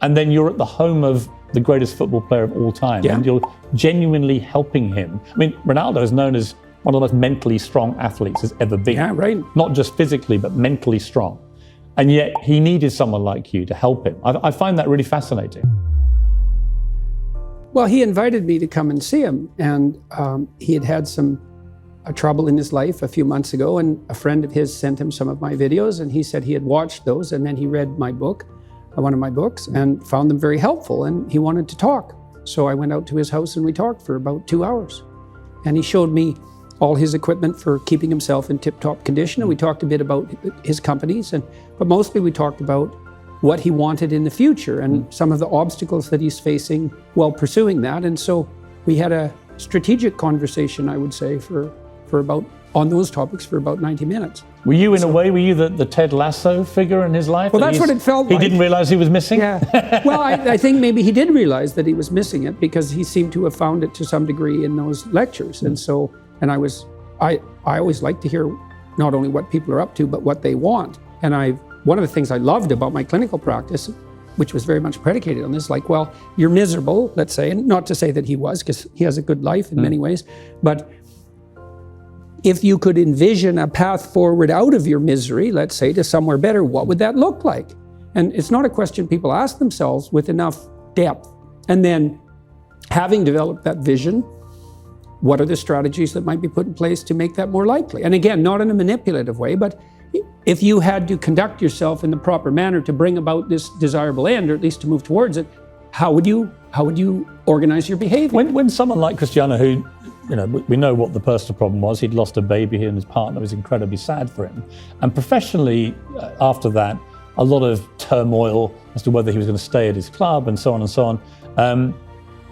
And then you're at the home of the greatest football player of all time, and you're genuinely helping him. I mean, Ronaldo is known as one of the most mentally strong athletes has ever been. Yeah, right. Not just physically, but mentally strong. And yet he needed someone like you to help him. I find that really fascinating. Well, he invited me to come and see him, and he had had some trouble in his life a few months ago, and a friend of his sent him some of my videos, and he said he had watched those, and then he read my book, one of my books, and found them very helpful, and he wanted to talk. So I went out to his house and we talked for about 2 hours. And he showed me all his equipment for keeping himself in tip-top condition, and we talked a bit about his companies, but mostly we talked about what he wanted in the future and some of the obstacles that he's facing while pursuing that. And so we had a strategic conversation, I would say, for about, on those topics for about 90 minutes. Were you, in a way, the Ted Lasso figure in his life? Well, that's what it felt like. He didn't realize he was missing? Yeah. Well, I think maybe he did realize that he was missing it, because he seemed to have found it to some degree in those lectures. And so, and I always like to hear not only what people are up to, but what they want. And one of the things I loved about my clinical practice, which was very much predicated on this, like, well, you're miserable, let's say, and not to say that he was, because he has a good life in many ways, but if you could envision a path forward out of your misery, let's say, to somewhere better, what would that look like? And it's not a question people ask themselves with enough depth. And then, having developed that vision, what are the strategies that might be put in place to make that more likely? And again, not in a manipulative way, but if you had to conduct yourself in the proper manner to bring about this desirable end, or at least to move towards it, how would you organize your behavior? When someone like Cristiano, who, we know what the personal problem was, he'd lost a baby, he and his partner, was incredibly sad for him. And professionally, after that, a lot of turmoil as to whether he was going to stay at his club and so on and so on.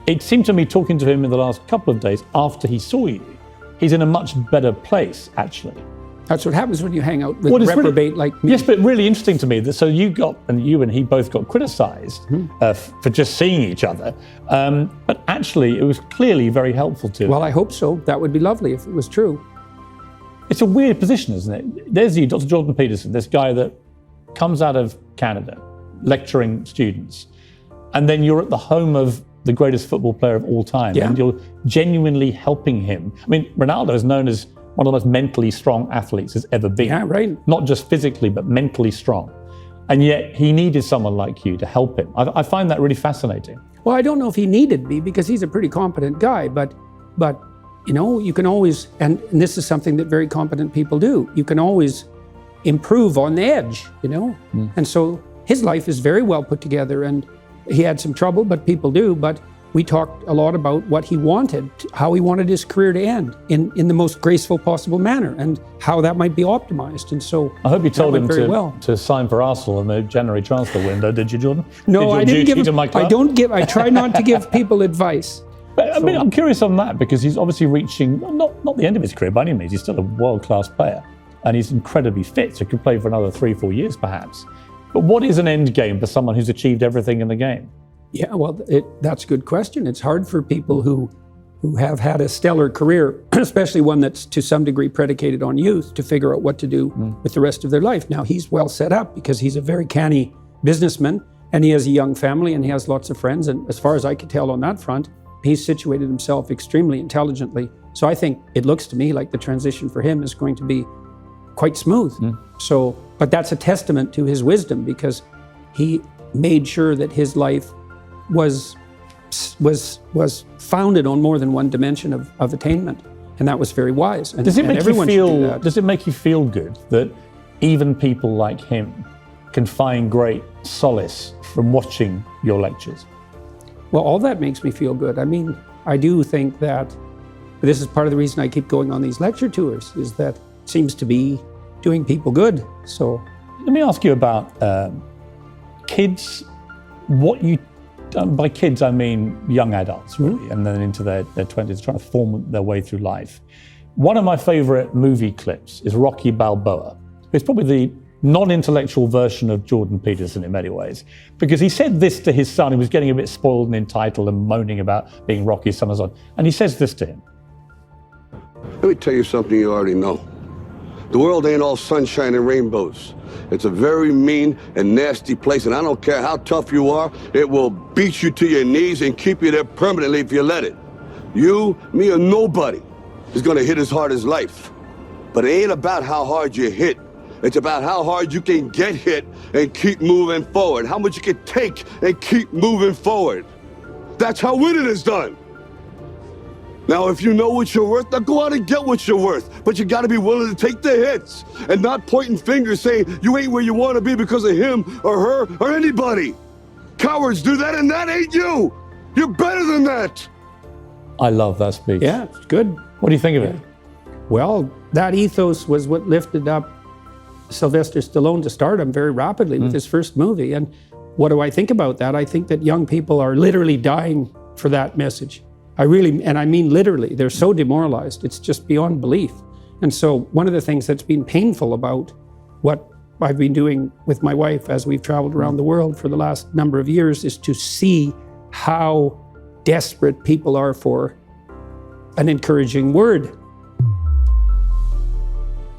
It seemed to me, talking to him in the last couple of days after he saw you, he's in a much better place, actually. That's what happens when you hang out with reprobate like me. Yes, but really interesting to me that so you and he both got criticised for just seeing each other, but actually it was clearly very helpful to. Well, I hope so. That would be lovely if it was true. It's a weird position, isn't it? There's you, Dr. Jordan Peterson, this guy that comes out of Canada, lecturing students, and then you're at the home of the greatest football player of all time, and you're genuinely helping him. I mean, Ronaldo is known as one of the most mentally strong athletes has ever been. Yeah, right. Not just physically, but mentally strong. And yet he needed someone like you to help him. I find that really fascinating. Well, I don't know if he needed me, because he's a pretty competent guy, but you can always, and this is something that very competent people do, you can always improve on the edge, And so his life is very well put together, and he had some trouble, but people do, but we talked a lot about what he wanted, how he wanted his career to end in the most graceful possible manner, and how that might be optimized. And so I hope you told him to sign for Arsenal in the January transfer window. Did you, Jordan? No, I didn't give him. I try not to give people advice. But I mean, I'm curious on that, because he's obviously reaching not the end of his career by any means. He's still a world-class player, and he's incredibly fit, so he could play for another 3-4 years perhaps. But what is an end game for someone who's achieved everything in the game? Yeah, well, that's a good question. It's hard for people who have had a stellar career, especially one that's to some degree predicated on youth, to figure out what to do with the rest of their life. Now, he's well set up because he's a very canny businessman, and he has a young family, and he has lots of friends. And as far as I could tell on that front, he's situated himself extremely intelligently. So I think it looks to me like the transition for him is going to be quite smooth. So, but that's a testament to his wisdom, because he made sure that his life was founded on more than one dimension of attainment, and that was very wise. And does it make everyone should do that. Does it make you feel good that even people like him can find great solace from watching your lectures? Well, all that makes me feel good. I mean, I do think that this is part of the reason I keep going on these lecture tours, is that it seems to be doing people good. So let me ask you about kids. By kids, I mean young adults, really, and then into their 20s, trying to form their way through life. One of my favorite movie clips is Rocky Balboa. It's probably the non-intellectual version of Jordan Peterson in many ways, because he said this to his son, who was getting a bit spoiled and entitled and moaning about being Rocky's son and so on. And he says this to him. Let me tell you something you already know. The world ain't all sunshine and rainbows. It's a very mean and nasty place, and I don't care how tough you are, it will beat you to your knees and keep you there permanently if you let it. You, me, or nobody is gonna hit as hard as life. But it ain't about how hard you hit. It's about how hard you can get hit and keep moving forward. How much you can take and keep moving forward. That's how winning is done. Now, if you know what you're worth, now go out and get what you're worth. But you gotta be willing to take the hits and not pointing fingers saying you ain't where you wanna be because of him or her or anybody. Cowards do that, and that ain't you. You're better than that. I love that speech. Yeah, it's good. What do you think of it? Well, that ethos was what lifted up Sylvester Stallone to stardom very rapidly with his first movie. And what do I think about that? I think that young people are literally dying for that message. I mean literally, they're so demoralized. It's just beyond belief. And so one of the things that's been painful about what I've been doing with my wife as we've traveled around the world for the last number of years is to see how desperate people are for an encouraging word.